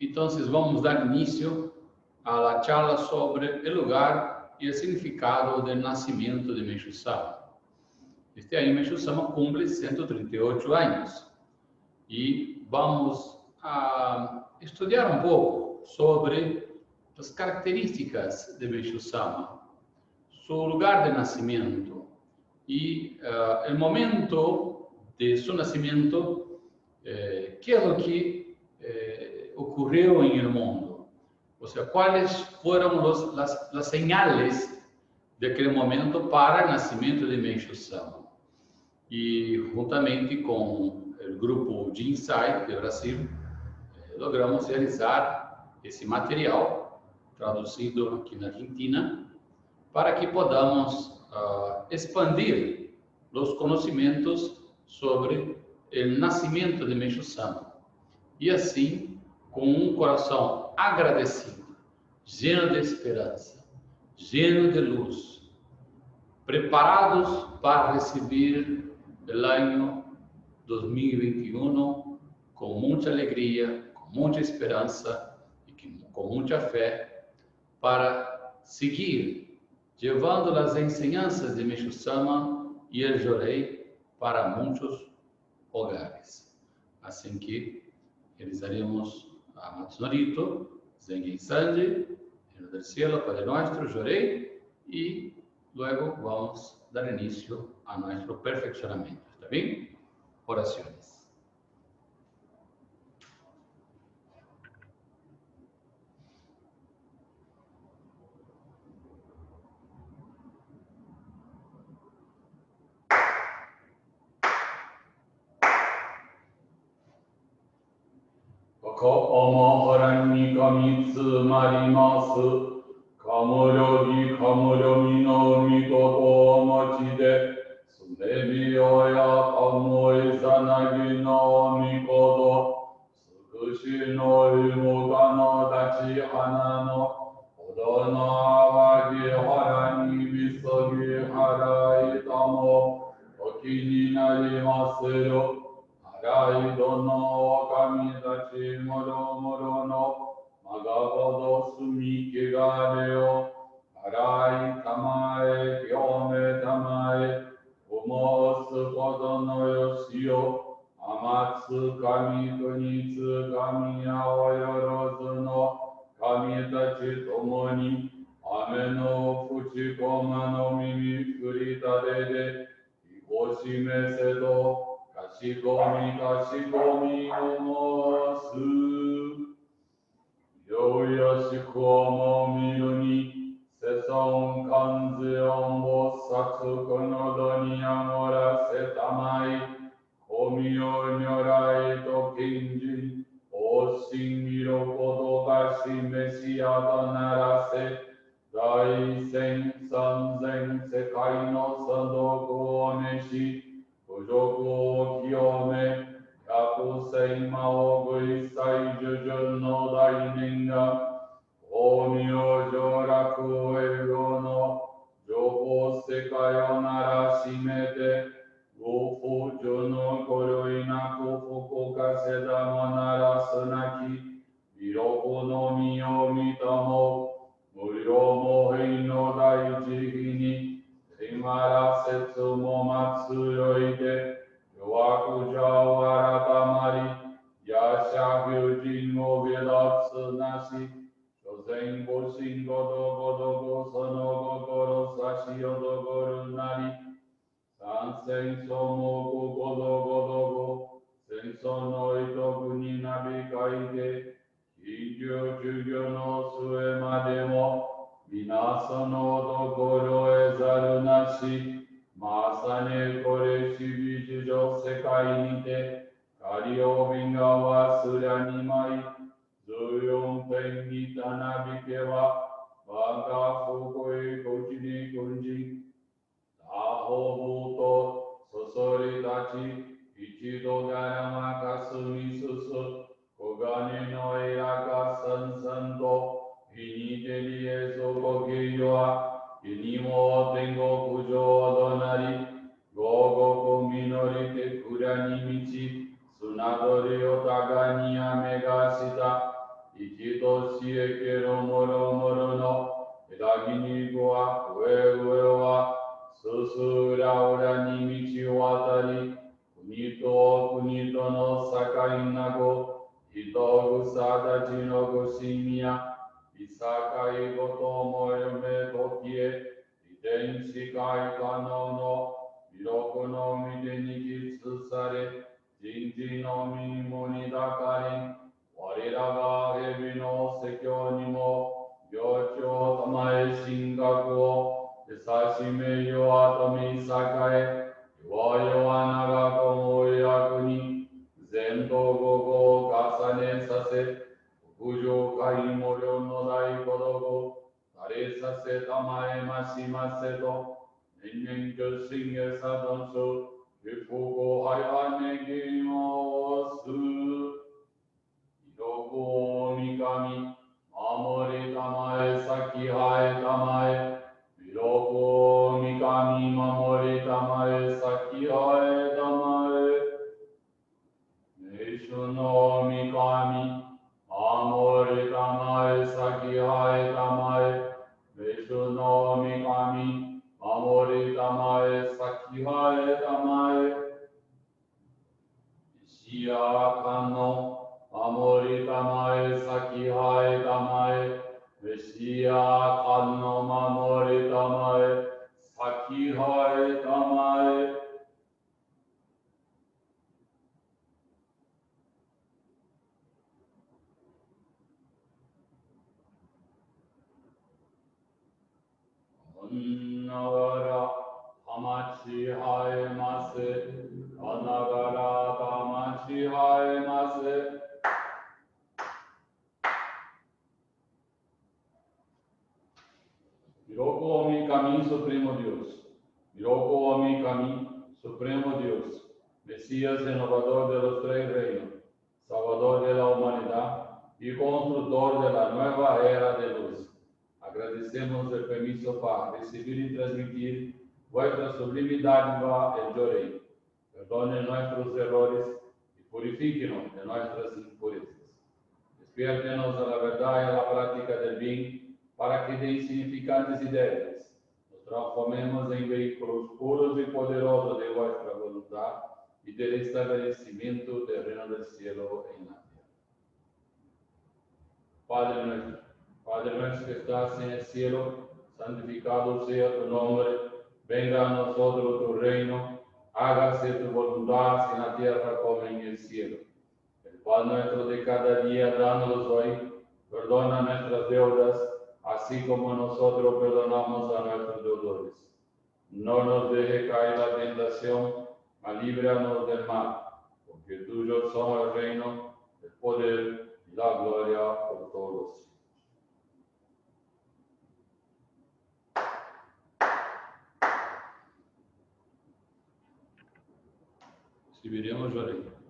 Então, vamos dar início à charla sobre o lugar e o significado do nascimento de Meishu Sama. Este ano, Meishu Sama cumpre 138 anos e vamos estudar um pouco sobre as características de Meishu Sama, seu lugar de nascimento e o momento de seu nascimento, que é o que ocorreu em el mundo. O sea, cuáles fueron las señales de aquele momento para o nascimento de Meishu Sama. E, juntamente com o grupo de Insight do Brasil, logramos realizar esse material, traduzido aqui na Argentina, para que podamos expandir os conhecimentos sobre o nascimento de Meishu Sama. E assim, com um coração agradecido, lleno de esperança, lleno de luz, preparados para receber o ano 2021 com muita alegria, com muita esperança e com muita fé, para seguir levando as ensinanças de Meishu Sama e el Jorei para muitos hogares. Assim que realizaremos a Matsunorito, Zengen Sanji, Reino del Cielo, Padre Nuestro, Jorei, e luego vamos dar início a nosso perfeccionamento. ¿Está bem? Orações. Omoharan kami tsumarimasu. Kamuryogi kamuryomi no mikoto machi de sunebiyo ya kamoi zanagi no mikoto tsukushi no imuka no dachi hana no odo no awagi harani misogi harai tamo oki ni narimasu yo. Harai dono kami dachi moro moro no Magabodo sumike ga reo, harai tamae, gyome tamae, umosu kodo no yoshio, amatsu kami kunitsu kami aoyorozu no, kami tachi tomo ni, ame no fuchi koma no mimi furitare de, ikoshime sedo, kashikomi kashikomi umosu. Yoyashikomo miruni, seson kanzeon bossatsu konodo ni amora setamai, komio nyorai to kinjin, oshin miro kodo gashi meshiada narase, dai sen sanzen sekai no sandoku oneshi, kujoku kiyome, Yakusei maogui sai jujun no daininga, Onyo joraku ego no, Jobo sekai o narashimete, Gofu juno koroi naku fuku kaseda mo narasunaki, Biroku no miyo mitamo, Muryo mo hei no daichi hini, Rimara setsu mo matsuroi de, Yoaku jau aratamari, Yasha gyujin mo velatsu nashi, Shozen go shin godo godo go sono go goro sashi yodo goru nari, Sansen somo go godo godo go, Senso no itoku ni nabikai de, Higyo jugyo no sue mademo, Minaso no do goro ezaru nashi, Masane kore shibi jo sekai ni te, Kario binga wa surani mai, Zuyon pen ni tanabike wa, Banga fukoi kochini kunji, Taho buto, sosori tachi, Ichido ganama kasumi susu, Kogane no iraka sansanto, Hini deli ezo kogiyoa, Inimo tengo kujo donari, gogo ko minori te kurani michi, sunadori otagani amegashita, 一としえけろもろもろの枝木にごは上上はすすらうらに道を渡り国と国との境なご人草たちのごしみやいさかいごともゆめときえ遺伝子会可能の魅力の御手にきつされ人事の身にもにだかり我らが蛇の説教にも病長たまえ神学をさしめよあとみさかえ弱々ながこも役に全道語を重ねさせ屋上会もよの大孤独垂れさせたまえましませと年々女性へさどんそ不幸はやねぎのす色こみかみ守りたまえ先はえたまえ色こみかみ守りたまえ先はえたまえ名所のみかみ守りたまえ先はえたまえ名所のみかみ守りたまえ先はえたまえ石やかの守りたまえ先はえたまえ石やかの守りたまえ先はえたまえながら魂はえますながら魂はえますMiroko mi caminho supremo Deus. Miroko mi caminho supremo Deus. Mesías renovador de los tres reinos. Salvador de la humanidad y constructor de la nueva era de luz. Agradecemos el permiso para recibir y transmitir vuestra sublime dádiva el Yorei. Perdone nuestros errores y purifíquenos de nuestras impurezas. Despiértenos a la verdad y a la práctica del bien para que de insignificantes ideas nos transformemos en vehículos puros y poderosos de vuestra voluntad y del establecimiento del reino del cielo en la tierra. Padre nuestro que estás en el cielo, santificado sea tu nombre, venga a nosotros tu reino, hágase tu voluntad en la tierra como en el cielo. El pan nuestro de cada día, dános hoy, perdona nuestras deudas, así como nosotros perdonamos a nuestros deudores. No nos deje caer la tentación, mas líbranos del mal, porque tuyo son el reino, el poder y la gloria por todos los siglos. Recibiremos la ley.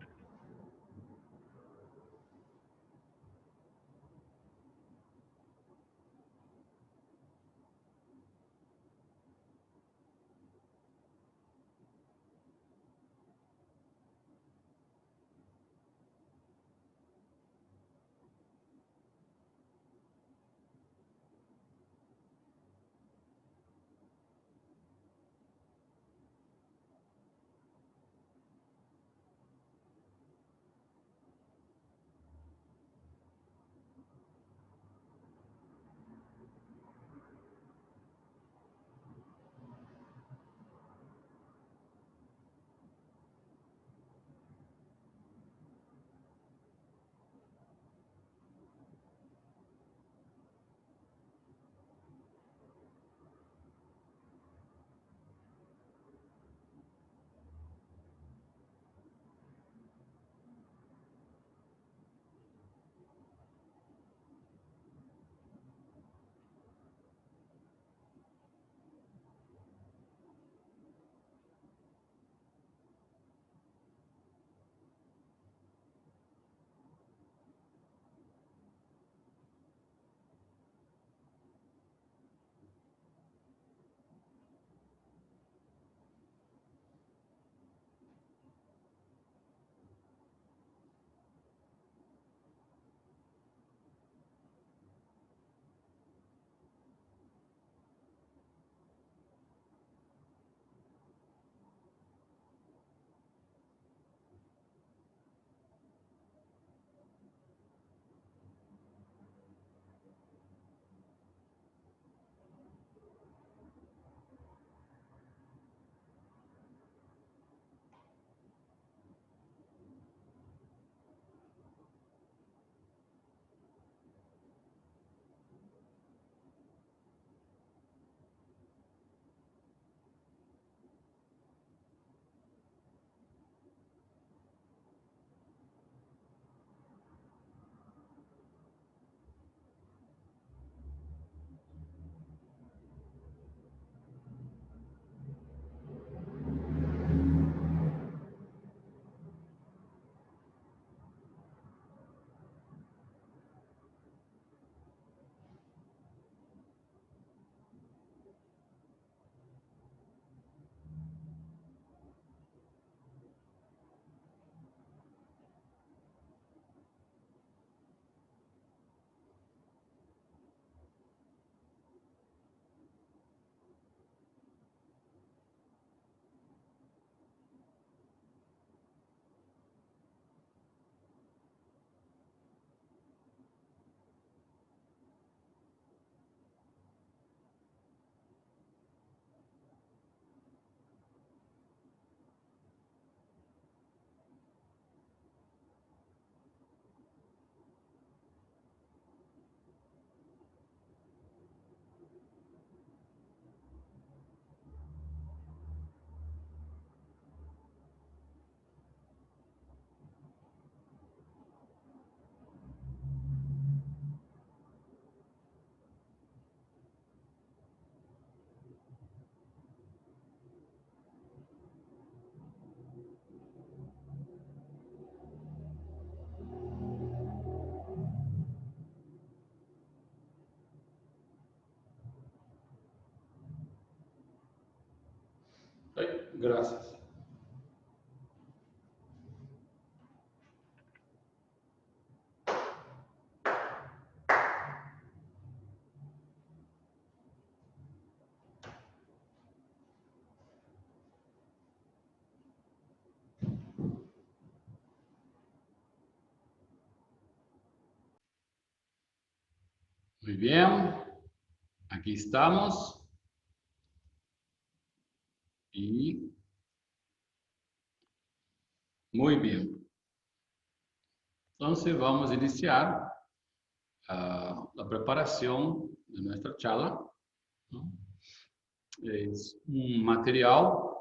Gracias. Muy bien, aquí estamos. Y muy bien. Entonces vamos a iniciar la preparación de nuestra charla, ¿no? Es un material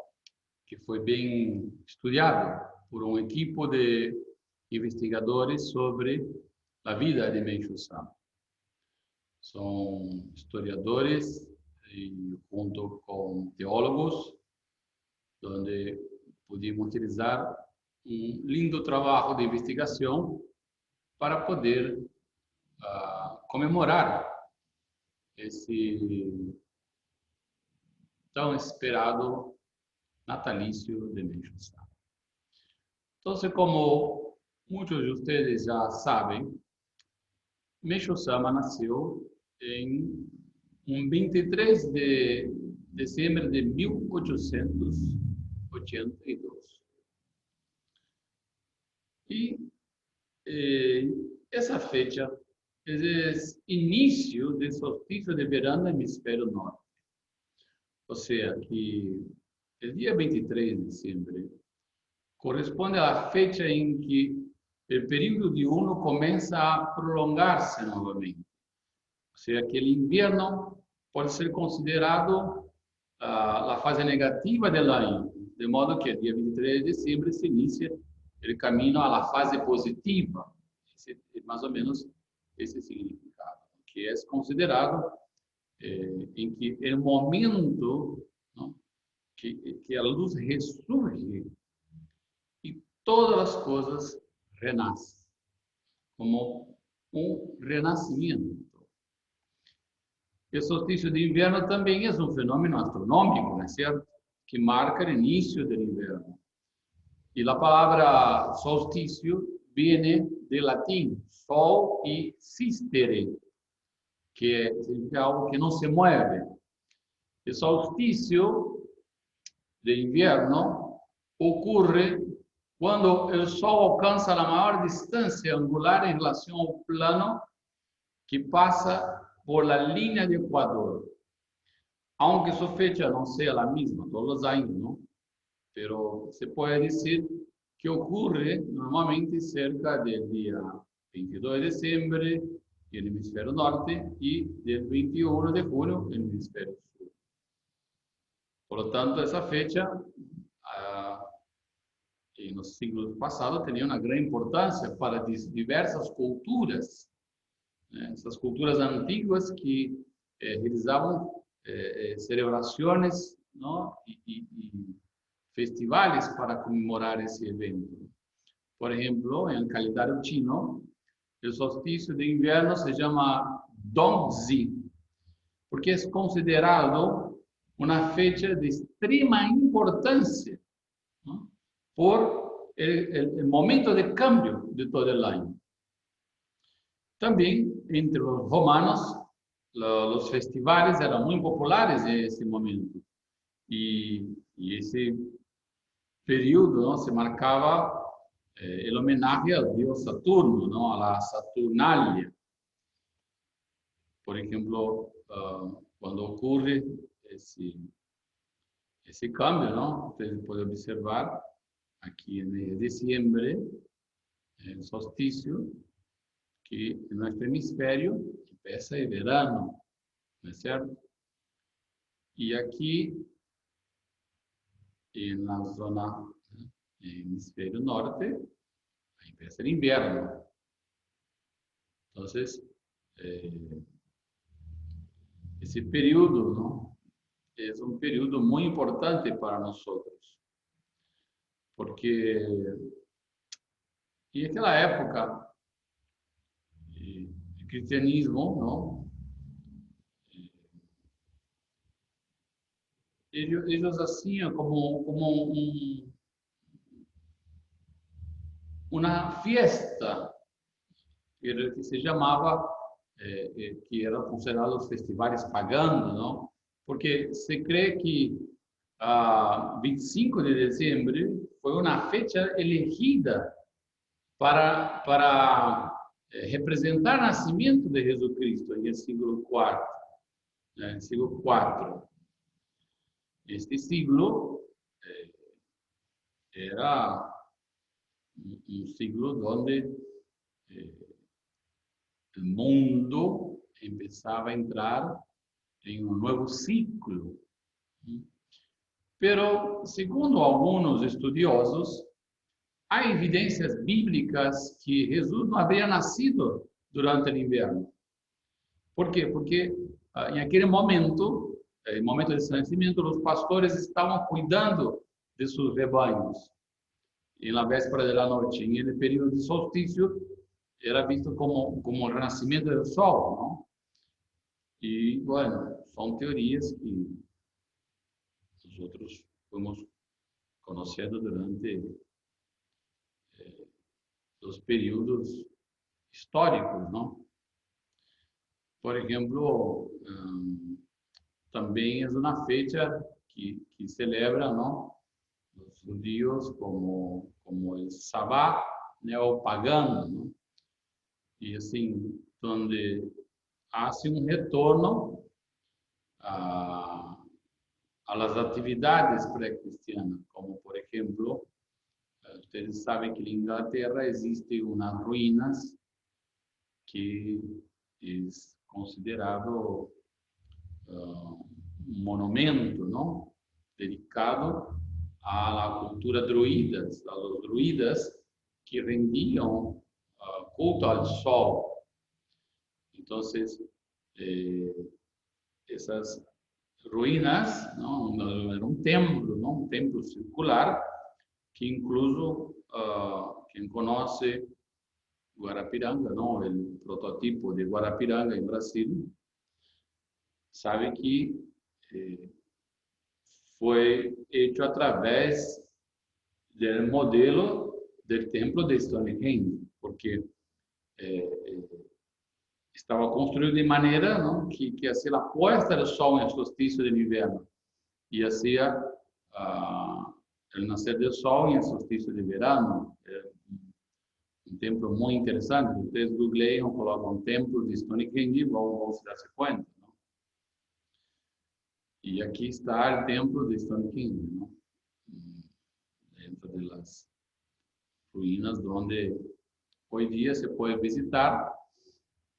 que foi bem estudado por um equipo de investigadores sobre a vida de Meishu Sama. São historiadores e junto com teólogos, onde pudimos utilizar um lindo trabalho de investigação para poder comemorar esse tão esperado natalício de Meishu Sama. Então, como muitos de vocês já sabem, Meishu Sama nasceu em 23 de dezembro de 1882. E essa fecha é o início do solstício de verão no hemisfério norte. Ou seja, que o dia 23 de dezembro corresponde à fecha em que o período diurno começa a prolongar-se novamente. Ou seja, que o inverno pode ser considerado a fase negativa do ano, de modo que dia 23 de dezembro se inicia o caminho à fase positiva. Esse é mais ou menos esse significado, que é considerado em que é o momento, não, que a luz ressurge e todas as coisas renascem, como um renascimento. O solstício de inverno também é um fenômeno astronômico, não é certo? Que marca o início do inverno. E a palavra solstício vem do latim sol e sistere, que significa algo que não se mueve. O solstício de inverno ocorre quando o Sol alcança a maior distância angular em relação ao plano que passa por la línea de Ecuador. Aunque su fecha no sea la misma todos los años, ¿no? Pero se puede decir que ocurre normalmente cerca del día 22 de diciembre en el hemisferio norte y del 21 de junio en el hemisferio sur. Por lo tanto, esa fecha en los siglos pasados tenía una gran importancia para diversas culturas. Essas culturas antiguas que realizavam celebrações, não? E festivais para comemorar esse evento. Por exemplo, em calendário chino, o solstício de inverno se chama Dongzi, porque é considerado uma fecha de extrema importância, não? Por o momento de cambio de todo o ano. Também, entre os romanos, os festivais eram muito populares nesse momento. E esse período, não, se marcava o homenagem ao deus Saturno, não, a Saturnália. Por exemplo, quando ocorre esse câmbio, não, você pode observar aqui em dezembro, o solstício, que em nosso hemisfério começa o verano, não é certo? E aqui, na zona hemisfério norte, começa o inverno. Então, esse período, não, é um período muito importante para nós, porque naquela época o cristianismo, não, ellos hacían como una fiesta que se chamava, que eram considerados festivais paganos, não? Porque se crê que 25 de dezembro foi uma fecha elegida para representar o nascimento de Jesus Cristo no século IV, né? Século IV. Este siglo era um siglo onde o mundo começava a entrar em um novo ciclo. Pero, segundo alguns estudiosos, há evidências bíblicas que Jesus não havia nascido durante o inverno. Por quê? Porque em aquele momento, no momento de seu nascimento, os pastores estavam cuidando de seus rebanhos. E na véspera da noite, em período de solstício, era visto como o renascimento do sol, não? E, bueno, são teorias que nós outros fomos conhecendo durante os períodos históricos, não? Por exemplo, também é uma feita que celebra, não, os judeus como o Sabá neopagano, não? E assim, onde há um retorno às atividades pré-cristianas, como, por exemplo, vocês sabem que em Inglaterra existem umas ruínas que é considerado um monumento, não? Dedicado à cultura druidas, aos druidas que rendiam culto ao sol. Então, essas ruínas, não, era um templo, não, um templo circular que incluso quem conhece Guarapiranga, não, o protótipo de Guarapiranga em Brasil, sabe que foi feito através do modelo do templo de Stonehenge, porque estava construído de maneira, não, que assim a puesta do sol em solstício de inverno e assim o nascer do sol em solstício de verano. Um templo muito interessante. Vocês googleiam, colocam templo de Stonehenge, vão se dar conta. Não? E aqui está o templo de Stonehenge, não? Dentro das ruínas, onde hoje em dia se pode visitar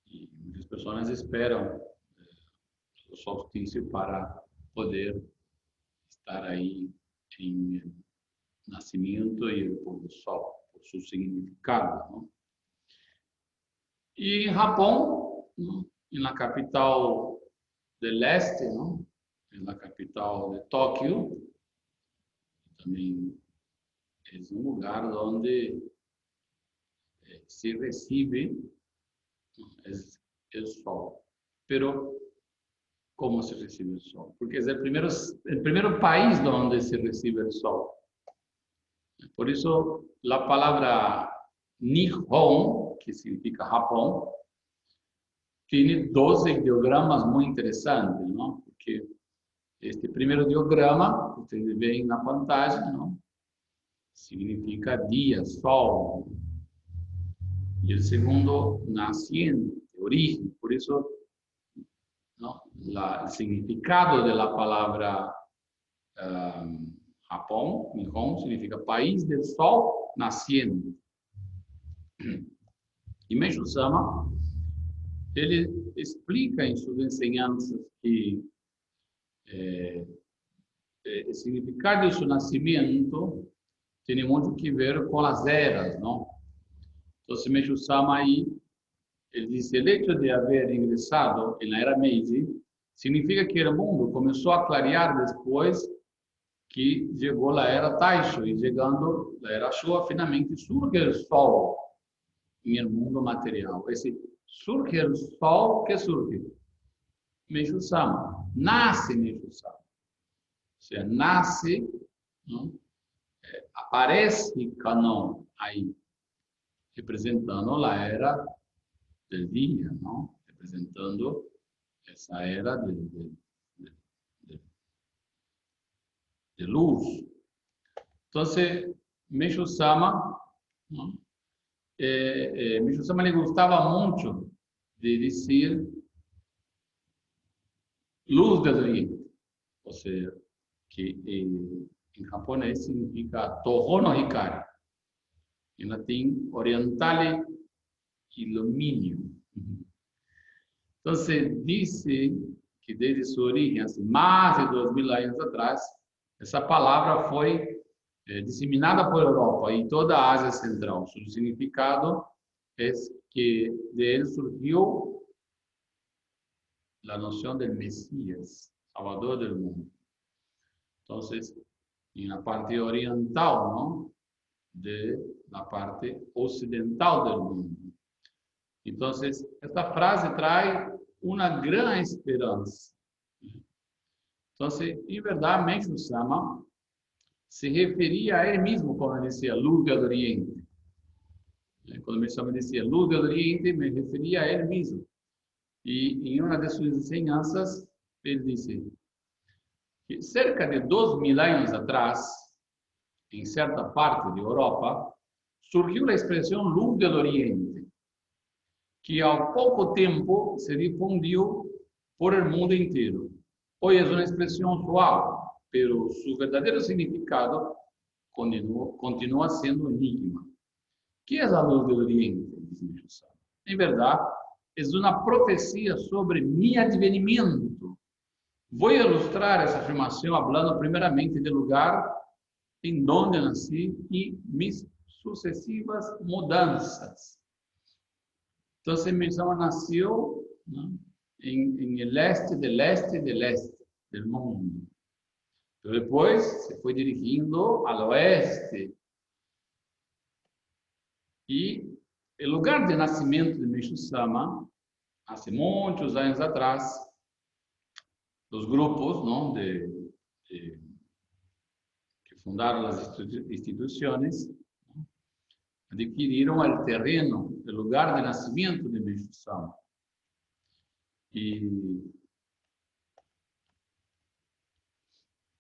e muitas pessoas esperam o solstício para poder estar aí em nascimento e o pôr do sol, por seu significado. Não? E em Japão, não? Na capital do leste, não? Na capital de Tóquio, também é um lugar onde se recebe o sol. Pero como se recebe o sol? Porque é o primeiro país onde se recebe o sol. Por isso, a palavra Nihon, que significa Japão, tem 12 ideogramas muito interessantes, não? Porque este primeiro ideograma, que vocês veem na pantalla, não? Significa dia, sol. E o segundo, nasciente, origem. Por isso, não? O significado da palavra Japão, Nihon, significa país do sol nascente. E Meishu Sama, ele explica em suas ensinanças que o significado do seu nascimento tem muito que ver com as eras, não? Então, Meishu Sama aí, ele diz: o hecho de haver ingressado na era Meiji significa que o mundo começou a clarear depois que chegou a era Taisho, e chegando a era Showa, finalmente surge o sol no mundo material. Esse surge o sol, que surge? Meishu Sama. Nasce Meishu Sama. sea, nace, ¿no? Aparece Canon ahí, representando la era del día, ¿no? Representando esa era de luz. Entonces, Meishu Sama, ¿no? Meishu Sama le gustaba mucho de decir luz del oriente, o sea, que en japonés significa Toho no Hikari, en latín Orientale Illuminium. Entonces, dice que desde su origen, hace más de 2000 años atrás, essa palavra foi disseminada por Europa e toda a Ásia Central. Su significado é que de ele surgiu a noção del Mesías, Salvador del mundo. Entonces, en la parte oriental, ¿no? De la parte ocidental del mundo. Entonces, esta frase trae una gran esperanza. Entonces, en verdad, Meishu Sama se refería a él mismo cuando decía luz del oriente. Cuando Meishu Sama decía luz del oriente, me refería a él mismo. Y en una de sus enseñanzas, él dice que cerca de 2000 años atrás, en cierta parte de Europa, surgió la expresión luz del oriente, que al poco tiempo se difundió por el mundo entero. Hoy es una expresión suave, pero su verdadero significado continúa siendo enigma. ¿Qué es la luz del oriente? En verdad, es una profecía sobre mi advenimiento. Voy a ilustrar esa afirmación hablando primeramente del lugar en donde nací y mis sucesivas mudanzas. Entonces, mi Sama nació, ¿no? en el este del mundo. Pero después se fue dirigiendo al oeste. Y el lugar de nacimiento de Meishu Sama, hace muchos años atrás, los grupos, ¿no? que fundaron las instituciones, ¿no? Adquirieron el terreno, el lugar de nacimiento de Meishu Sama. Y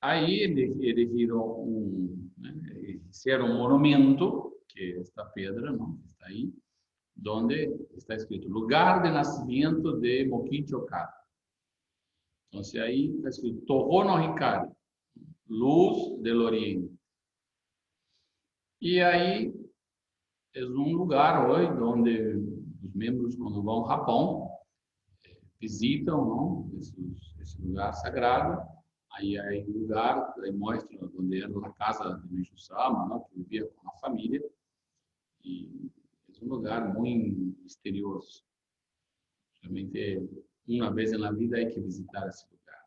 ahí hicieron un monumento, que es esta piedra, ¿no? Está ahí, donde está escrito lugar de nacimiento de Mokichi Okada. Entonces ahí está escrito Toho no Hikari, luz del oriente. Y ahí es un lugar hoy donde los miembros cuando van a Japón visitam, ¿no? esse lugar sagrado. Aí hay un lugar, ahí muestra donde era la casa de Meishu Sama, ¿no? Que vivía con la familia. Y es un lugar muy misterioso. Realmente, una vez en la vida hay que visitar ese lugar.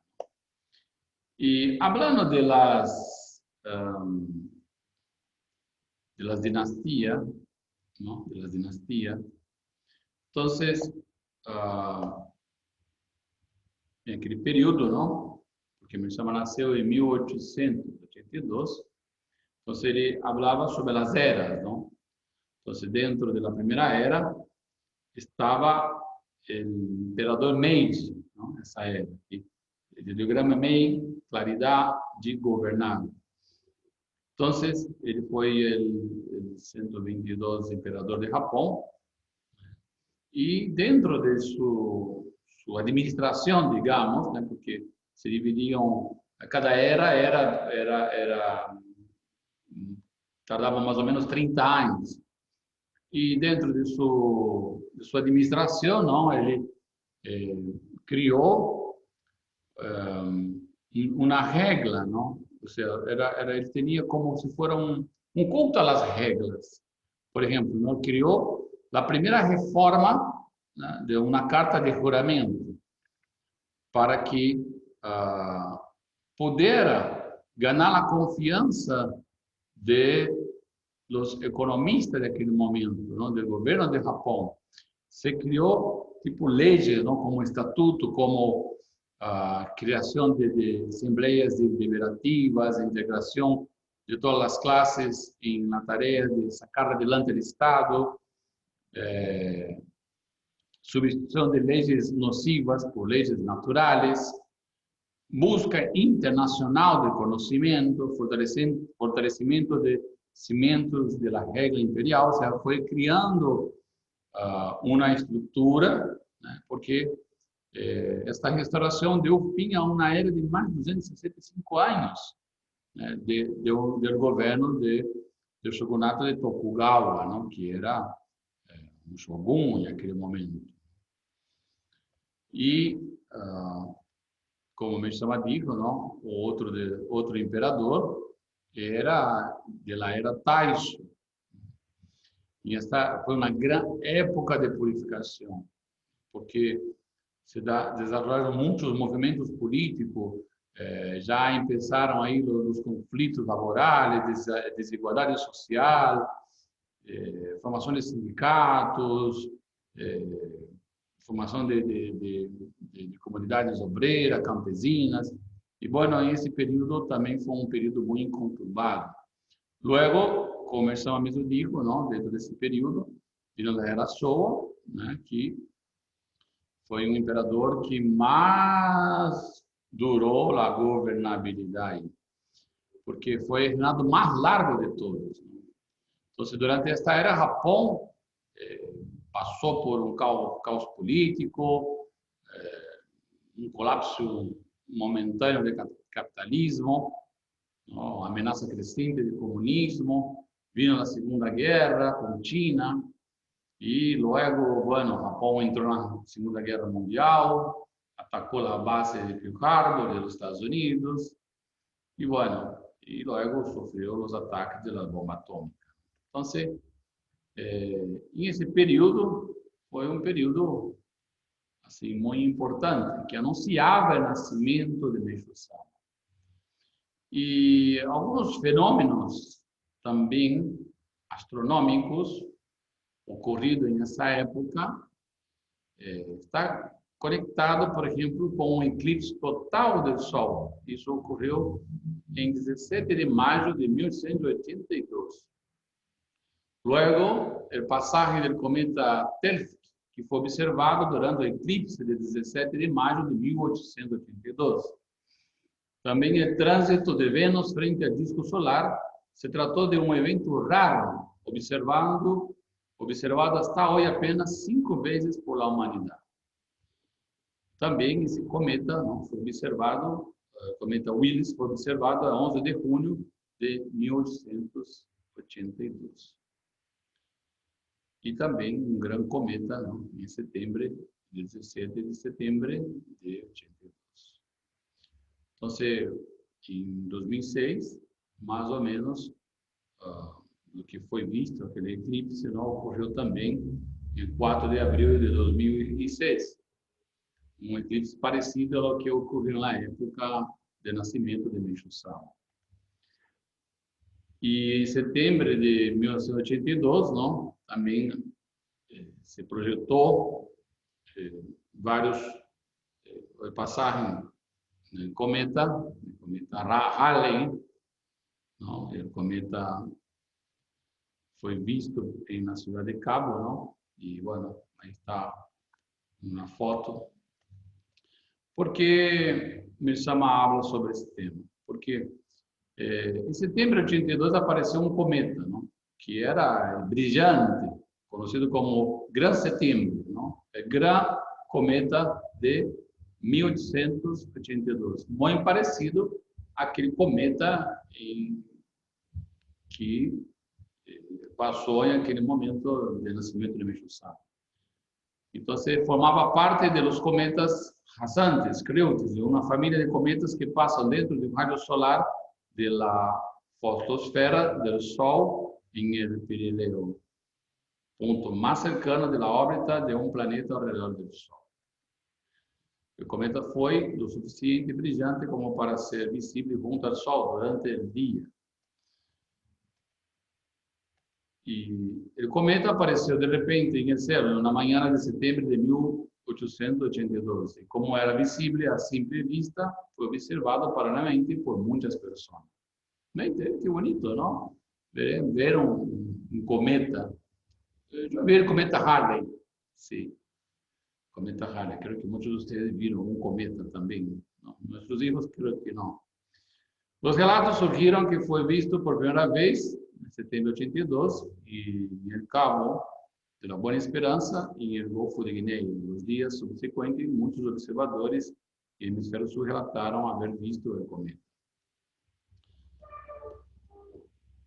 Y hablando de las dinastías, ¿no? De las dinastías. Entonces, en aquele período, ¿no? Porque Meishu Sama nasceu em 1882, então ele falava sobre as eras, ¿no? Então, dentro da primeira era estava o imperador Meiji, ¿no? Essa era. O diagrama Meiji, claridade de governar. Então, ele foi o 122 imperador de Japão e dentro de sua administração, digamos, né? Porque se dividiam, cada era tardava mais ou menos 30 anos. E dentro de sua administração, não, ele criou uma regra, não? Ou seja, ele tinha como se fosse um culto às regras. Por exemplo, não criou a primeira reforma, né, de uma carta de juramento para que pudera ganhar a confiança de los economistas de aquele momento, ¿no? Del governo de Japão. Se criou tipo leyes, ¿no? Como estatuto, como a criação de assembleias deliberativas, a integração de todas as classes na tarefa de sacar adelante o Estado, substituição de leis nocivas por leis naturais, busca internacional de conhecimento, fortalecimento de cimientos de la regla imperial, ou seja, foi criando uma estrutura, né, porque esta restauração deu fim a uma era de mais de 265 anos, né, do governo do shogunato de Tokugawa, não, que era um shogun naquele momento. E, como me chama digo, não, o outro imperador era da era Taisho. E esta foi uma grande época de purificação, porque se desenvolveram muitos movimentos políticos, já começaram aí os conflitos laborais, desigualdade social, formação de sindicatos, formação de comunidades obreiras, campesinas. E, bueno, esse período também foi um período muito conturbado. Logo, como eu chamo mesmo digo, não, dentro desse período, vino da era Showa, né, que foi um imperador que mais durou a governabilidade, porque foi o reinado mais largo de todos. Então, durante esta era, Japão passou por um caos político, um colapso momentâneo do capitalismo, ameaça crescente do comunismo, vindo a Segunda Guerra com China, e logo, bueno, Japão entrou na Segunda Guerra Mundial, atacou a base de Pearl Harbor dos Estados Unidos, e bueno, e logo sofreu os ataques da bomba atômica. Então, esse período foi um período assim muito importante, que anunciava o nascimento de Meishu Sama. E alguns fenômenos também astronômicos ocorridos nessa época está conectado, por exemplo, com um eclipse total do Sol. Isso ocorreu em 17 de maio de 1882. Luego, o passagem do cometa Telford, que foi observado durante o eclipse de 17 de maio de 1882. Também o trânsito de Vênus frente ao disco solar se tratou de um evento raro, observado hasta hoje apenas 5 vezes por la humanidade. Também esse cometa foi observado, o cometa Willis foi observado a 11 de junho de 1882. E também um grande cometa em setembro, 17 de setembro de 82. Então, em 2006, mais ou menos, o que foi visto, aquele eclipse, ocorreu também em 4 de abril de 2006. Um eclipse parecido ao que ocorreu na época do nascimento de Meishu Sama. E em setembro de 1982, também se projetou vários passagens do cometa Halley. O cometa foi visto na cidade de Cabo, e, bueno, aí está uma foto. Por que me chama a aula sobre esse tema? Porque em setembro de 82 apareceu um cometa, que era brilhante, conhecido como Gran Setembro, o Gran Cometa de 1882, muito parecido àquele cometa que passou em aquele momento do nascimento de Meishu Sama. Então, formava parte dos cometas rasantes, Creutes, de uma família de cometas que passam dentro do raio solar da fotosfera do Sol em el Pirileo, ponto mais cercano da órbita de um planeta ao redor do Sol. O cometa foi o suficiente brilhante como para ser visível junto ao Sol durante o dia. E o cometa apareceu de repente em el céu na manhã de setembro de 1882. E como era visível a simple vista, foi observado paralelamente por muitas pessoas. Que bonito, não? Ver um cometa. Eu vi o cometa Halley. Sim, cometa Halley. Creo que muitos de vocês viram um cometa também. ¿No? Nossos hijos, creo que não. Os relatos surgiram que foi visto por primeira vez em setembro de 82 e em Cabo de la Buena Esperança e em Golfo de Guiné. Nos dias subsequentes, muitos observadores do hemisfério sul relataram haver visto o cometa.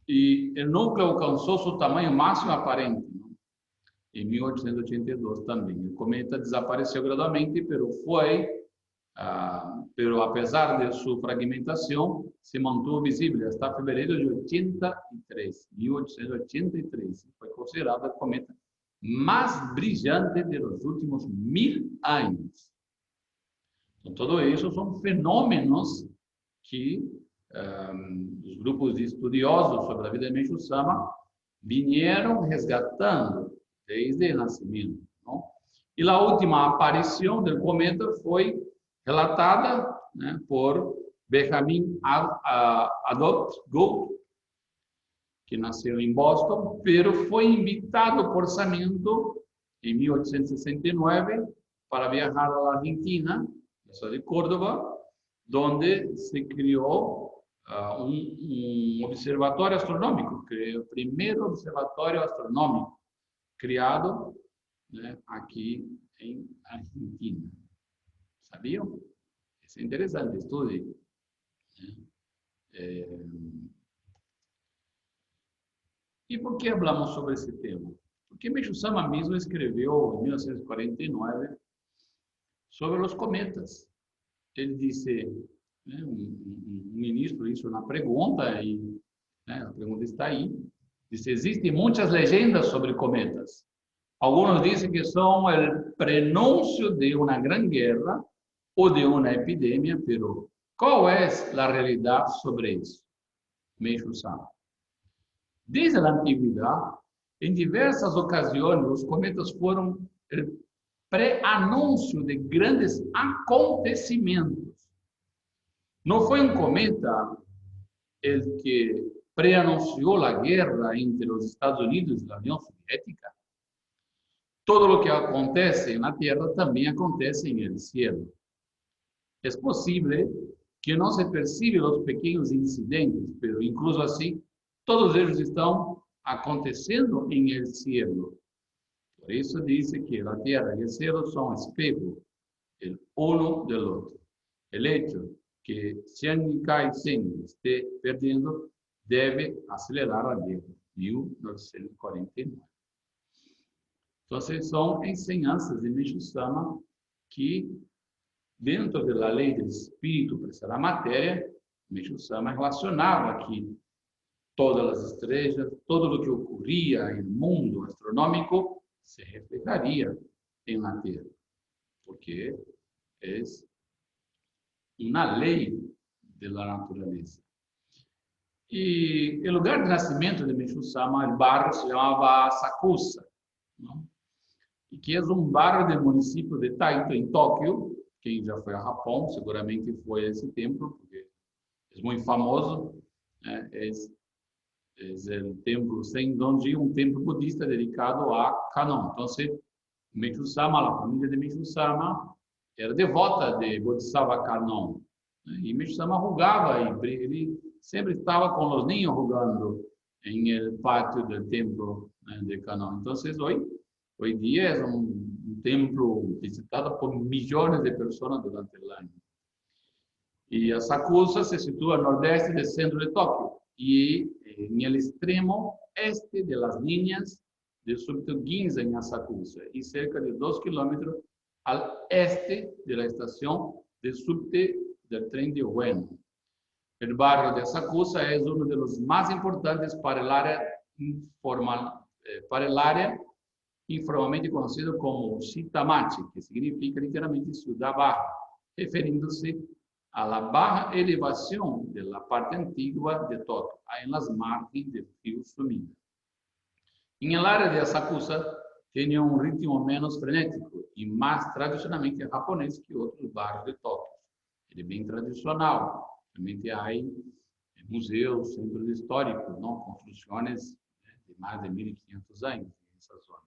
E o núcleo alcançou seu tamanho máximo aparente, não? Em 1882 também. O cometa desapareceu gradualmente, pero apesar de sua fragmentação, se mantuvo visível até fevereiro de 1883. Foi considerado o cometa mais brilhante dos últimos 1000 anos. Então, tudo isso são fenômenos que os grupos de estudiosos sobre a vida de Meishu Sama vieram resgatando desde o nascimento. Não? E a última aparição do cometa foi relatada, né, por Benjamin Adott Gould, que nasceu em Boston, pero foi invitado por Sarmiento em 1869 para viajar à Argentina, na cidade de Córdoba, onde se criou um observatório astronômico, que é o primeiro observatório astronômico criado, né, aqui em Argentina. Sabiam? Isso é interessante, estude. E por que falamos sobre esse tema? Porque Meishu Sama mesmo escreveu em 1949 sobre os cometas. Ele disse, né, um ministro, isso na pergunta, e né, a pergunta está aí, disse, existem muitas legendas sobre cometas. Alguns dizem que são o prenúncio de uma grande guerra ou de uma epidemia, pero qual é a realidade sobre isso? Meishu Sama. Desde a antiguidade, em diversas ocasiões, os cometas foram o pré-anúncio de grandes acontecimentos. Não foi um cometa o que pré-anunciou a guerra entre os Estados Unidos e a União Soviética? Todo o que acontece na Terra também acontece no céu. É possível que não se perciba os pequenos incidentes, mas incluso assim, todos eles estão acontecendo em el cielo. Por isso diz que a Terra e o céu são espelho, el uno del outro. O hecho que Chiang Kai-shek esté perdendo deve acelerar a guerra. 1949. Então, são ensinanças de Meishu Sama que, dentro da lei do espírito para a matéria, Meishu Sama relacionava que todas as estrelas, todo o que ocorria no mundo astronômico se reflejaria na Terra, porque é uma lei da natureza. E o lugar de nascimento de Meishu Sama, o bairro se chamava Asakusa, não? E que é um bairro do município de Taito, em Tóquio. Quem já foi ao Japão seguramente foi a esse templo, porque é muito famoso, né? É o templo Sendonji, um templo budista dedicado a Kannon. Então, Meishu Sama, a família de Meishu Sama, era devota de Bodhisattva Kannon. E Meishu Sama rugava, ele sempre estava com os ninhos rugando no pátio do templo, né, de Kannon. Então, hoje dia é um templo visitado por milhões de pessoas durante o ano. E a Asakusa se situa no nordeste do centro de Tóquio e no extremo este das linhas de subte Ginza em Asakusa e cerca de 2 km ao este da estação de subte do trem de Ueno. O bairro de Asakusa é um dos mais importantes para a área informalmente conhecido como Shitamachi, que significa literalmente Ciudad Baja, referindo-se à baixa elevação da parte antiga de Tóquio, em las margens do rio Sumida. Em el área de Asakusa tem um ritmo menos frenético e mais tradicionalmente japonês que outros bairros de Tóquio. Ele é bem tradicional. Também há museus, centros históricos, não? Construções de mais de 1.500 anos nessa zona.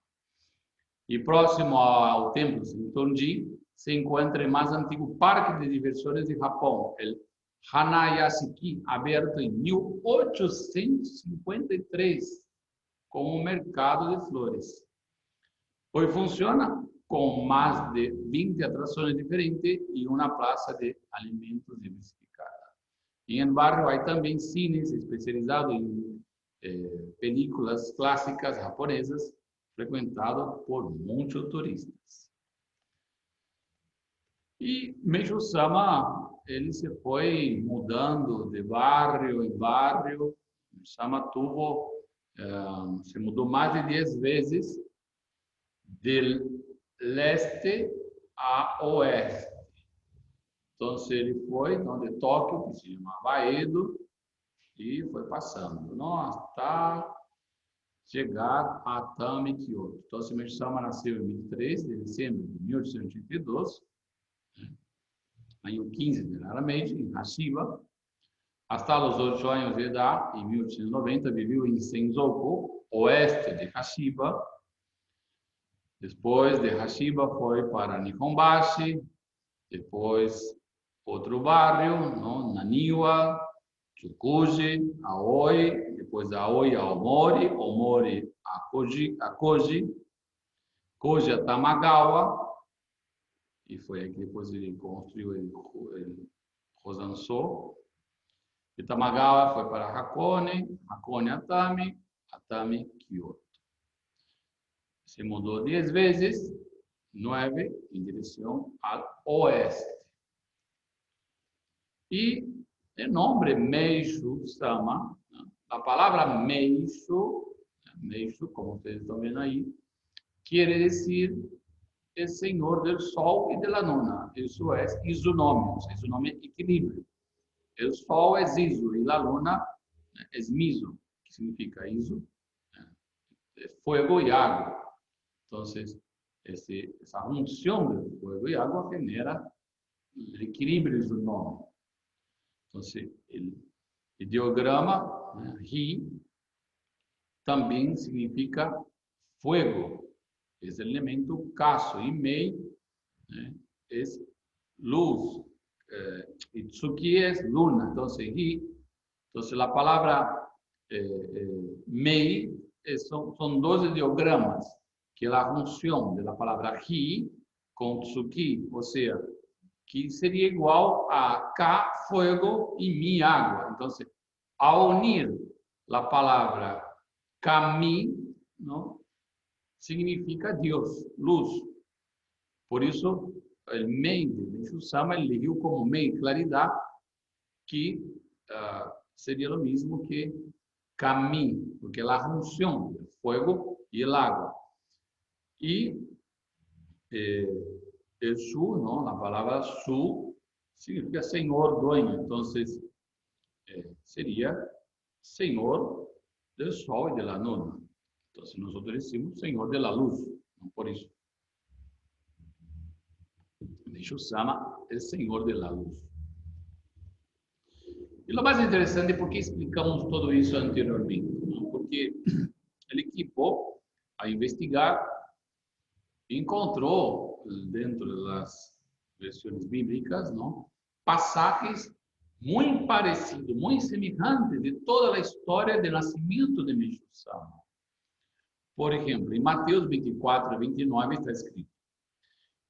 E próximo ao templo Sentonji se encontra o mais antigo parque de diversões de Japão, o Hanayashiki, aberto em 1853 como um mercado de flores. Hoje funciona com mais de 20 atrações diferentes e uma praça de alimentos diversificada. E no barrio há também cines especializados em películas clássicas japonesas, frequentado por muitos turistas. E Meishu-sama, ele se foi mudando de barrio em barrio. Meishu-sama se mudou mais de 10 vezes, do leste a oeste. Então, ele foi de Tóquio, que se chamava Edo, e foi passando, até chegar a Atami, Kyoto. Então, Meishu-sama nasceu em 23 de dezembro de 1882, em 15 de Narameiji, em Hashiba. Até os 8 anos de idade, em 1890, viveu em Senzoku, oeste de Hashiba. Depois de Hashiba, foi para Nihonbashi, depois outro bairro, Naniwa, Tsukuji, Aoi, depois Aoi a Omori, Omori a Koji, Koji a Tamagawa, e foi aí que depois ele construiu o Rosanso. De Tamagawa foi para Hakone, Hakone Atami, Atami Kyoto. Se mudou 10 vezes, 9 em direção ao oeste. E o nome Meishu-sama, a palavra Meishu, como vocês estão vendo aí, quer dizer o Senhor do Sol e da Luna. Isso é Izunome, isso nome é equilíbrio. O Sol é Izu e a Luna é Mizu, que significa Izu, fogo e água. Então, essa função de fogo e água genera o equilíbrio do nome. Então, o ideograma Ri também significa fogo, é o elemento caso, e Mei é luz, e Tsuki é luna. Então, Ri, a palavra Mei são 12 ideogramas, que é a função da palavra Ri com Tsuki, ou seja, que seria igual a Ka, fogo, e Mi, água. Então, ao unir a palavra Kami, significa Deus, luz. Por isso, o Mei de Meishu-sama ele viu como Mei, claridade, que seria o mesmo que Kami, porque é a função do fogo e a água. E el Shu, a palavra Shu significa Senhor, dueño. Então, seria Senhor do Sol e da Luna. Então, nós decimos Senhor da Luz, por isso. Meishu-sama é Senhor da Luz. E o mais interessante é porque explicamos tudo isso anteriormente, porque ele equipou a investigar e encontrou dentro das versões bíblicas, passagens muito parecidas, muito semelhantes de toda a história do nascimento de Meishu-sama. Por exemplo, em Mateus 24, 29 está escrito: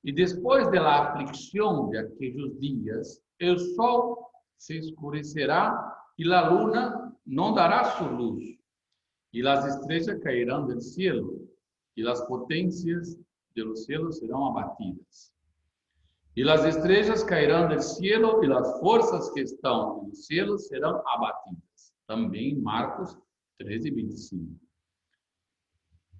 e depois da aflição de aqueles dias, o sol se escurecerá e a luna não dará sua luz, e as estrelas cairão do cielo, e as potências dos céus serão abatidas. E as estrelas cairão do cielo, e as forças que estão no cielo serão abatidas. Também Marcos 13, 25.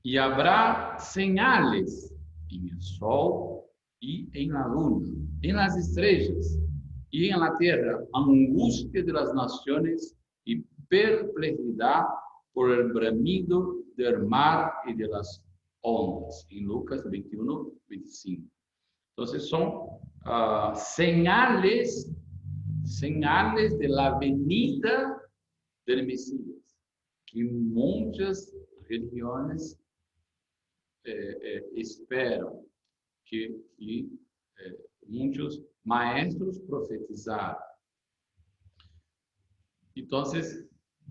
E haverá señales em el sol e em la luna, em las estrelas e em la terra, angústia de las naciones e perplexidade por el bramido del mar e de las ondas, em Lucas 21, 25. Então, são señales de la venida del Mesías, que muitas religiões esperam, que muitos maestros profetizaram. Então,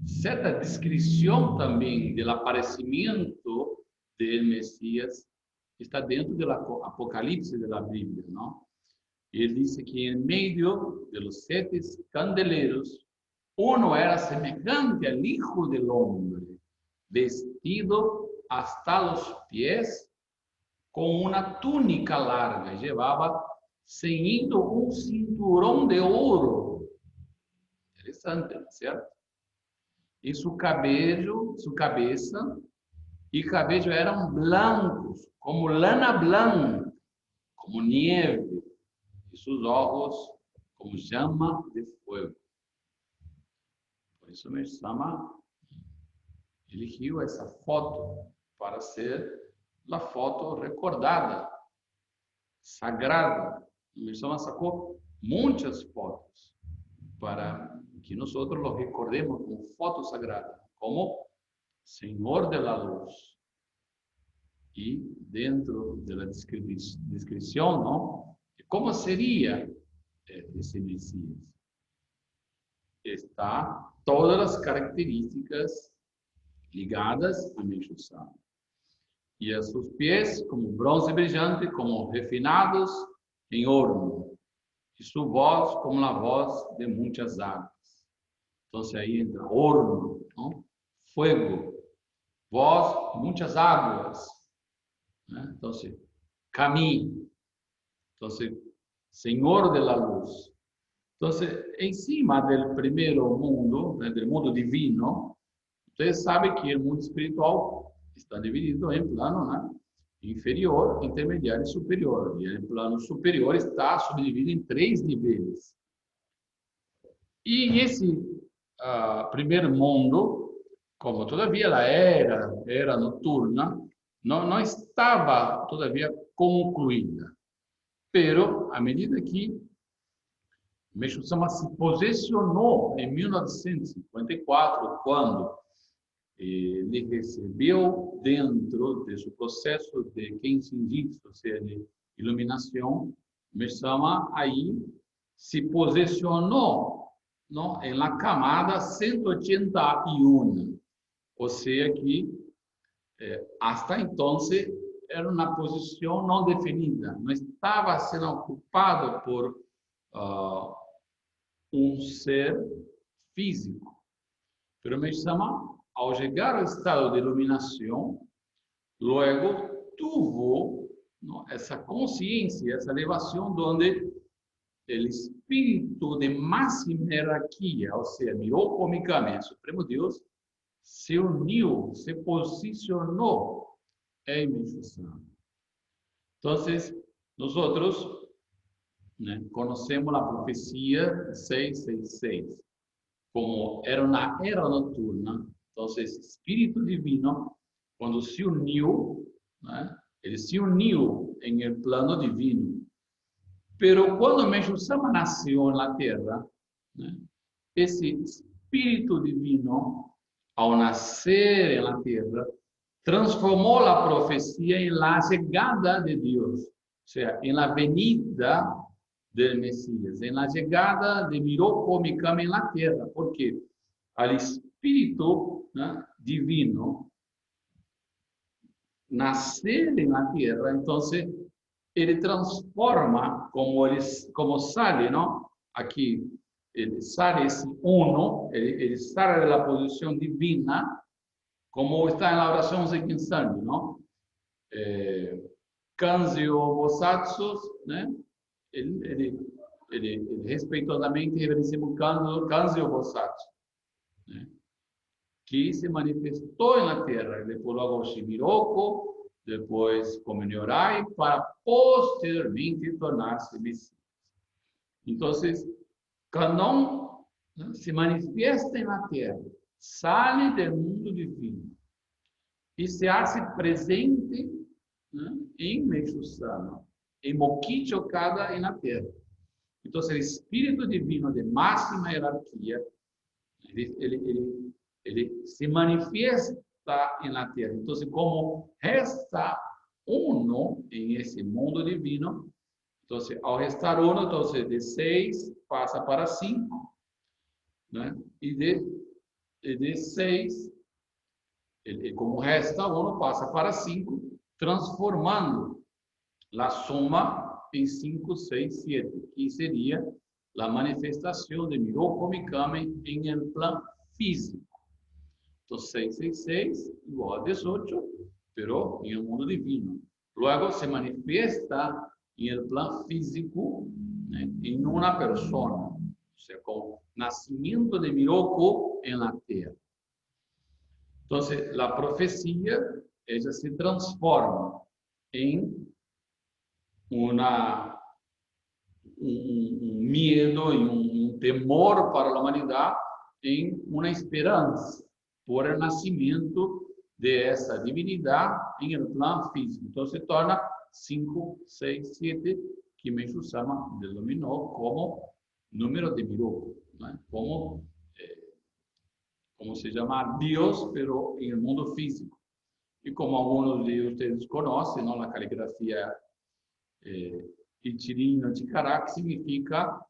certa descrição também do aparecimento do Messias está dentro do Apocalipse da Bíblia, não? Ele disse que em meio de los 7 candeleiros, uno era semejante al Hijo del Hombre, vestido hasta los pies com uma túnica larga, llevava ceñido um cinturão de ouro. Interessante, certo? E seu cabeça e cabelo eram blancos, como lana blanca, como nieve, e seus olhos como chama de fogo. Por isso me chama, eligiu essa foto para ser a foto recordada, sagrada. Me chama sacou muitas fotos para que nós lo recordemos como foto sagrada, como Senhor de la Luz. E dentro da descrição, não? Como seria esse Messias? Está todas as características ligadas a Meshusam. E a seus pés, como bronze brilhante, como refinados em horno. E sua voz, como a voz de muitas águas. Então, aí entra horno, não? Fogo, voz, muitas águas. Né? Então, caminho. Então, Senhor de la Luz. Então, em cima do primeiro mundo, né, do mundo divino, vocês sabem que o mundo espiritual está dividido em plano, né, inferior, intermediário e superior. E o plano superior está subdividido em 3 níveis. E esse primeiro mundo, como todavia ela era noturna, não estava todavia concluída. Pero, à medida que Meshusama se posicionou em 1954, quando ele recebeu dentro de seu processo de 15 indícios, ou seja, de iluminação, Meshusama aí se posicionou, não, em la camada 181, ou seja, que hasta então era uma posição não definida, não estava sendo ocupado por um ser físico. Pero Meshusama, ao chegar ao estado de iluminação, logo tuvo, ¿no?, essa consciência, essa elevação, onde o espírito de máxima hierarquia, ou seja, mirou comicamente o Supremo Deus, se uniu, se posicionou em Meshusama. Então, nós, né, conhecemos a profecia 666 como era uma era noturna. Então, esse Espírito Divino, quando se uniu, né, ele se uniu em el plano divino. Pero quando Meshusama nasceu na Terra, né, esse Espírito Divino, ao nascer na Terra, transformou a profecia em la chegada de Deus, ou seja, em la venida del Messias, em la chegada de Mirocomicame na Terra, porque o Espírito, né, divino nascer na Terra, então ele transforma, como sale, não? Aqui, ele sale esse uno, ele sale da posição divina, como está na oração sequencial, não? Kanzio Bosatsus, né? Ele respeitosamente reverenciamos Kanzio Bosatsu, né, que se manifestou na Terra, depois logo Shimiroko, depois como Nyorai, para posteriormente tornar-se Messias. Então, Canon, né, se manifesta na Terra, sai do mundo divino e se hace presente né, em Meixo Sama, em Mokichokada e na Terra. Então, o Espírito Divino de máxima hierarquia, ele se manifesta na Terra. Então, como resta uno em esse mundo divino, então, ao restar uno, então, de 6 passa para 5, né? E de 6, como resta uno, passa para 5, transformando a soma em 5, 6, 7, que seria a manifestação de Miroku Mikami em el plano físico. Então, 666 igual a 18, pero em um mundo divino. Luego se manifesta em el plano físico, né, em uma persona, ou seja, com o nascimento de Miroku em la Terra. Então, a profecia ella se transforma em um medo, em um temor para a humanidade, em uma esperança por el nascimento de essa divindade em el plano físico. Então, se torna 5, 6, 7, que Meixo Sama denominou como número de Miroku, né? Como se chama Deus, pero em el mundo físico. E como alguns de vocês conhecem, não, a caligrafia Ichirin de Kará, que significa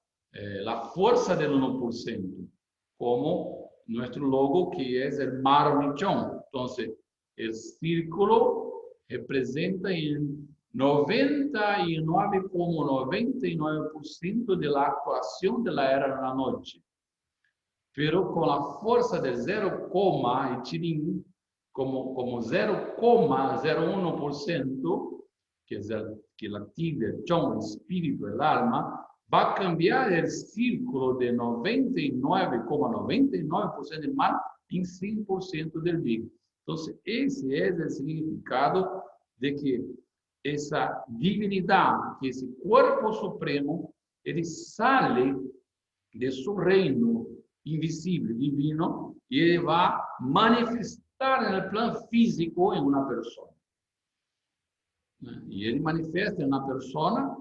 a força del 1%, como nosso logo, que é o Maru-Nichon. Então, o círculo representa em 99,99% da actuação da era da noite. Pero com a força de 0, Ichirin, como 0,01%, que é la tigre, el chon, el espíritu, el alma, va a cambiar el círculo de 99,99% del mal en 100% del bien. Entonces, ese es el significado de que esa divinidad, que ese cuerpo supremo, ele sale de su reino invisible, divino, y ele va a manifestar en el plano físico en una persona. E ele manifesta na persona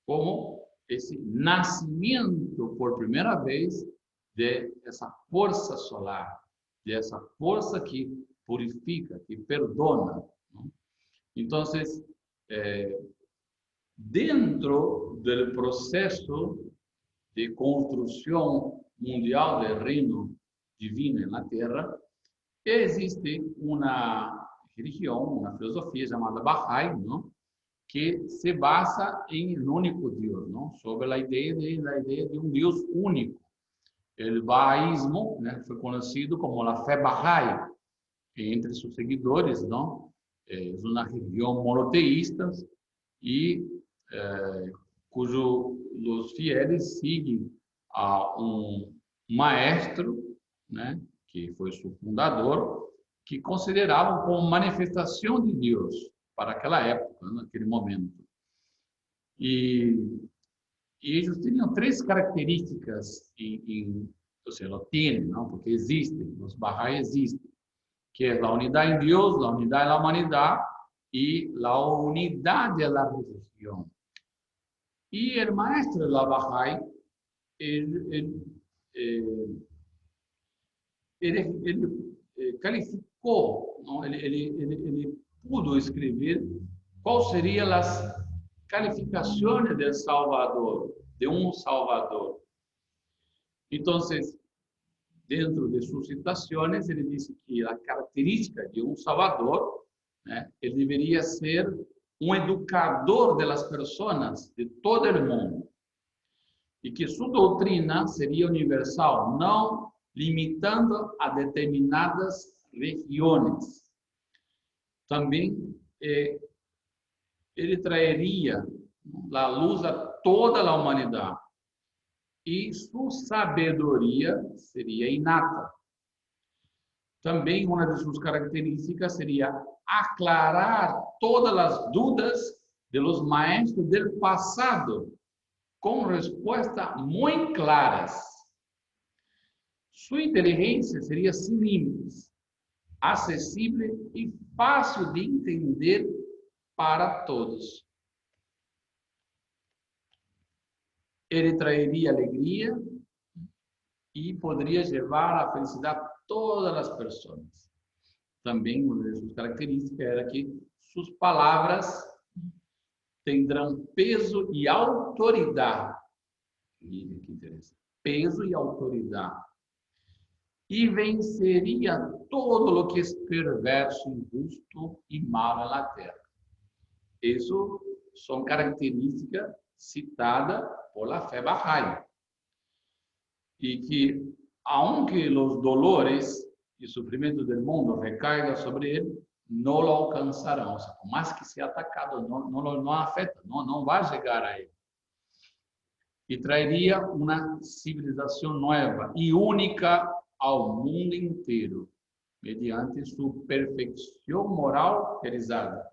como esse nascimento por primeira vez de essa força solar, de essa força que purifica, que perdona. Então, dentro do processo de construção mundial do reino divino na Terra, existe uma religião, uma filosofia chamada Bahá'í, não? Que se basa em um único Deus, não? Sobre a ideia de um Deus único. O Bahá'ísmo, né, foi conhecido como a fé Bahá'í, entre seus seguidores, não? É uma religião monoteísta e cujo os fieles seguem a um maestro, né, que foi seu fundador, que consideravam como manifestação de Deus para aquela época, naquele momento. E eles tinham 3 características, ou seja, lo tienen, não? Porque existem, os Bahá'í existem, que é a unidade em Deus, a unidade na humanidade e a unidade da religião. E o maestro da Bahá'í, ele calificou, não? Ele pudo escrever quais seriam as calificações de Salvador, de um Salvador. Então, dentro de suas citações, ele disse que a característica de um Salvador, né, ele deveria ser um educador das pessoas de todo o mundo e que sua doutrina seria universal, não limitando a determinadas regiões. Também ele traria a luz a toda a humanidade e sua sabedoria seria inata. Também uma de suas características seria aclarar todas as dúvidas de los maestros del passado com respostas muito claras. Sua inteligência seria sem limites, acessível e fácil de entender para todos. Ele traria alegria e poderia levar a felicidade a todas as pessoas. Também uma de suas características era que suas palavras terão peso e autoridade. Que interessante. Peso e autoridade. E venceria todo o que é perverso, injusto e mal na terra. Isso são características citadas pela fé Bahá'í. E que, aunque os dolores e sofrimentos do mundo recaiam sobre ele, não o alcançarão. Ou seja, por mais que seja atacado, não afeta, não vai chegar a ele. E traria uma civilização nova e única ao mundo inteiro, mediante sua perfeição moral realizada.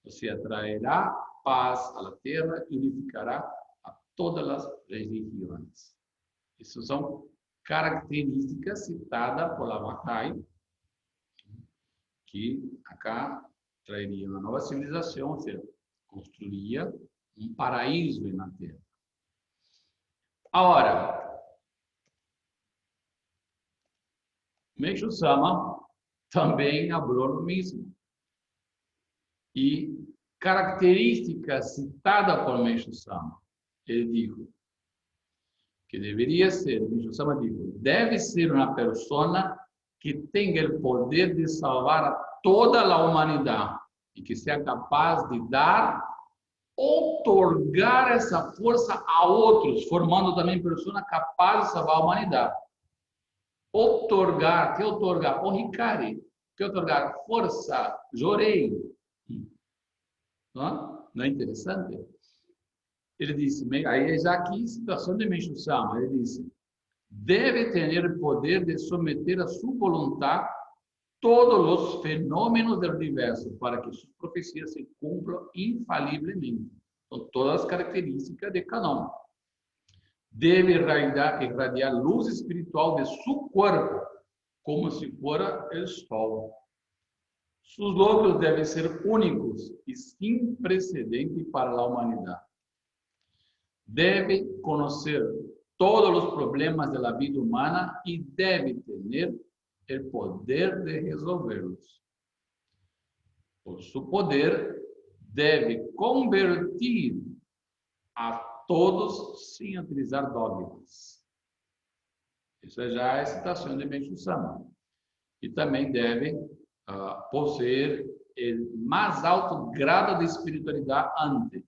Ou seja, trairá paz à terra e unificará a todas as religiões. Isso são características citadas por Bahá'í, que acá traria uma nova civilização, ou seja, construiria um paraíso na Terra. Agora, Meixo Sama também falou no mesmo. E características citadas por Meixo Sama, ele disse que deveria ser, Meixo Sama disse, deve ser uma pessoa que tenha o poder de salvar a toda a humanidade e que seja capaz de dar, otorgar essa força a outros, formando também pessoas capazes de salvar a humanidade. Otorgar, que otorgar? Oricare, que otorgar? Força, jorei. Não é interessante? Ele disse, aí já aqui situação de Meixo Sama, ele disse, deve ter o poder de submeter a sua vontade todos os fenômenos do universo para que suas profecias se cumpram infalivelmente. Então, todas as características de Canon. Deve irradiar luz espiritual de seu corpo, como se fora o sol. Seus logros devem ser únicos e sem precedente para a humanidade. Deve conhecer todos os problemas da vida humana e deve ter o poder de resolvê-los. Por seu poder, deve convertir a todos sem utilizar dogmas. Isso já é a citação de Meixo Sama. E também deve possuir o mais alto grau de espiritualidade ante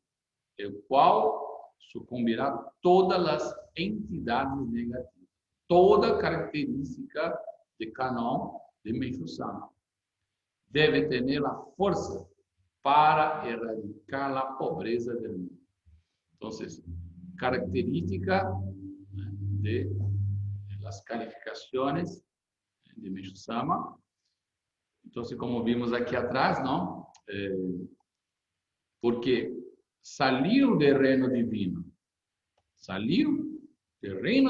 o qual sucumbirá todas as entidades negativas. Toda característica de Canon de Meixo Sama. Deve ter a força para erradicar a pobreza do mundo. Então, característica de las calificações de Meixo Sama. Então, como vimos aqui atrás, não? Porque saiu do reino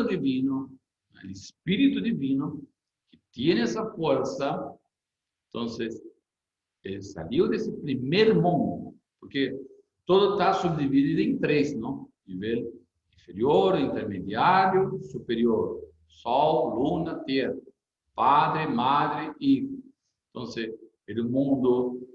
divino, o Espírito Divino, que tem essa força, então, ele saiu desse primeiro mundo, porque todo está subdividido em três, não? Nível inferior, intermediário, superior. Sol, luna, terra. Padre, madre, hijo. Então, o mundo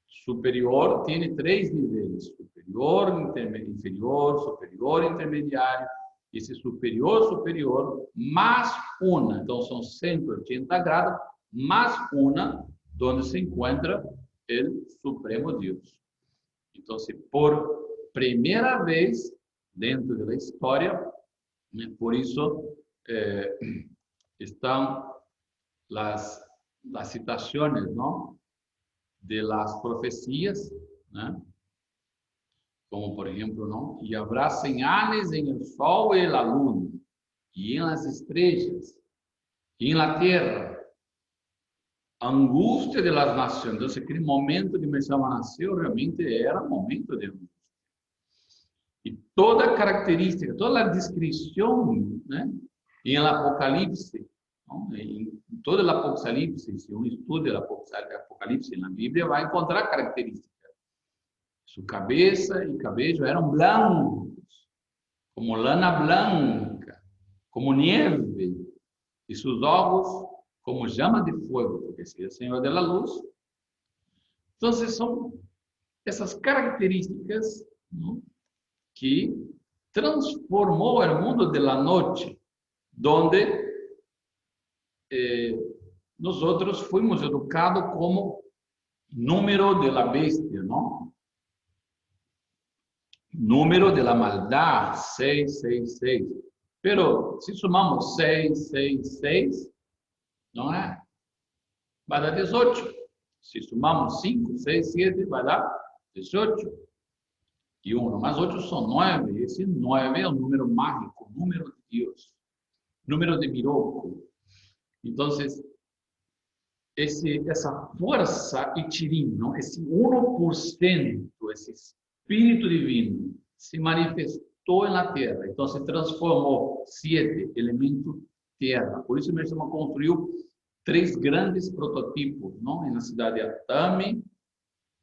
superior tem três níveis: superior, inferior, superior, intermediário. Esse superior, mais uma. Então, são 180 graus, mais uma, onde se encontra o Supremo Deus. Então, por primeira vez dentro da história, por isso estão as citações, não, de las profecias, né? Como por exemplo, não, e haverá señales en el sol e la luna, e en las estrellas, e en la terra, angústia de las nações. Então, aquele momento de Meixo Sama nasceu realmente era um momento de angústia. E toda a característica, toda a descrição, né, em Apocalipse, ¿no? Em todo o Apocalipse, se um estuda o Apocalipse na Bíblia, vai encontrar características. Sua cabeça e cabelo eram blancos, como lana blanca, como nieve, e seus olhos como llama de fogo, porque é o Senhor da luz. Então, são essas características, ¿no?, que transformou o mundo da noite, onde nós outros fomos educados como número de la bestia, ¿no? Número de la maldad, 666. Pero se somamos 666, não é? Vai dar 18. Se somamos 5, 6, 7, vai dar 18. E 1 mais 8 são 9. Esse 9 é o número mágico, número de Deus, número de miracle. Então, essa força Ichirino, esse 1%, esse Espírito Divino, se manifestou na Terra. Então, se transformou 7 elementos terra. Por isso mesmo construiu 3 grandes prototipos, não? Na cidade de Atami,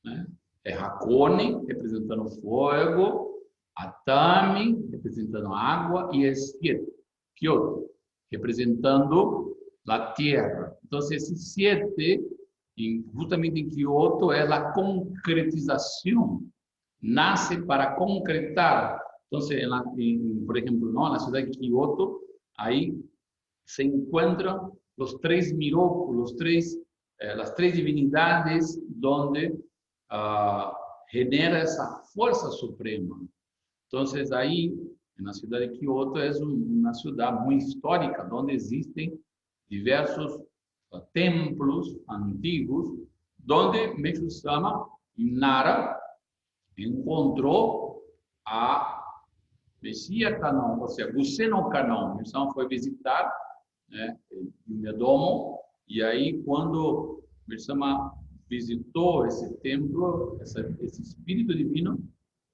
né? Hakone, representando fogo, Atami, representando água, e Siete, Kyoto, representando a terra. Então, esses 7, justamente em Kyoto, é a concretização, nasce para concretar. Então, por exemplo, na cidade de Kyoto, aí se encontram os 3 milagros, as 3 divinidades, onde genera essa força suprema. Então, aí, na cidade de Kyoto, é uma cidade muito histórica, onde existem diversos templos antigos, onde Meixo-sama, em Nara, encontrou a Messias Canon, ou seja, Guseno Canon. Meixo-sama foi visitar, né, o Medomo, e aí, quando Meixo-sama visitou esse templo, esse Espírito Divino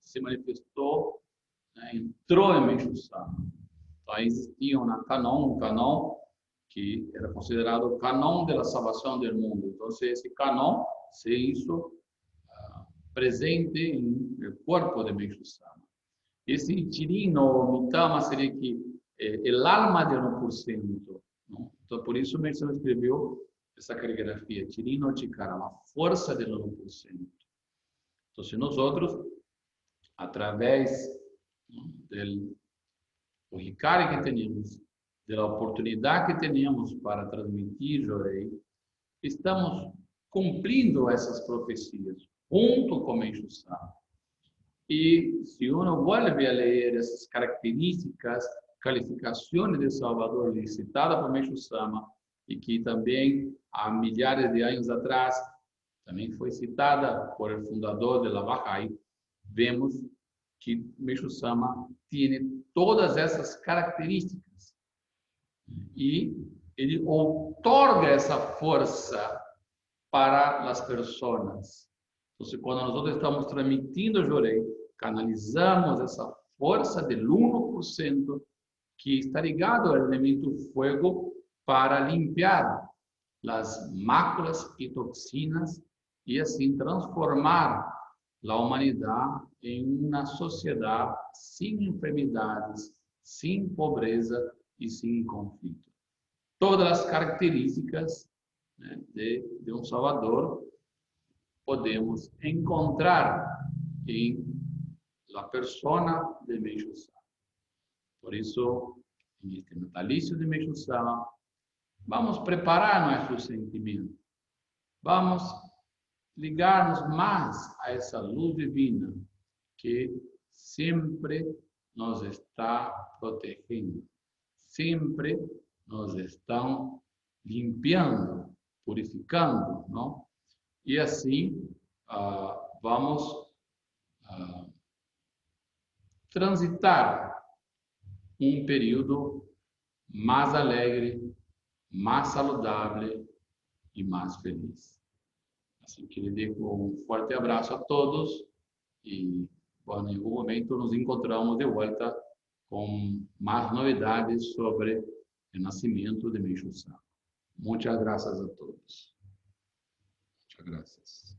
se manifestou, né, entrou em Meixo-sama. Então, existia um canon que era considerado o canon da salvação do mundo. Então, esse canon se hizo presente no corpo de Meixo-sama. Esse Ichirino, Mitama, seria que o alma de 1%. Não? Então, por isso, Meixo-sama escreveu essa caligrafia, Ichirino Chikara, a força de 1%. Então, se nós outros, através do Hikari que temos, da oportunidade que temos para transmitir Jorei, estamos cumprindo essas profecias, junto com Meixo-sama. E se uno vuelve a ler essas características, qualificações de Salvador citadas por Meixo-sama, e que também há milhares de anos atrás também foi citada por o fundador da Bahá'í, vemos que Meixo-sama tem todas essas características. E ele outorga essa força para as pessoas. Então, quando nós estamos transmitindo o Jorei, canalizamos essa força del 1% que está ligado ao elemento fogo para limpar as máculas e toxinas e assim transformar a humanidade em uma sociedade sem enfermidades, sem pobreza e sem conflito. Todas as características, né, de um Salvador podemos encontrar em la persona de Meixo-sama. Por isso, neste natalício de Meixo-sama, vamos preparar nossos sentimentos, vamos ligar-nos mais a essa luz divina que sempre nos está protegendo, sempre nos estão limpando, purificando, não? E assim vamos transitar um período mais alegre, mais saudável e mais feliz. Assim que lhe digo um forte abraço a todos e, bom, em algum momento nos encontramos de volta com mais novidades sobre o nascimento de Meixo-sama. Muchas gracias a todos. Muchas gracias.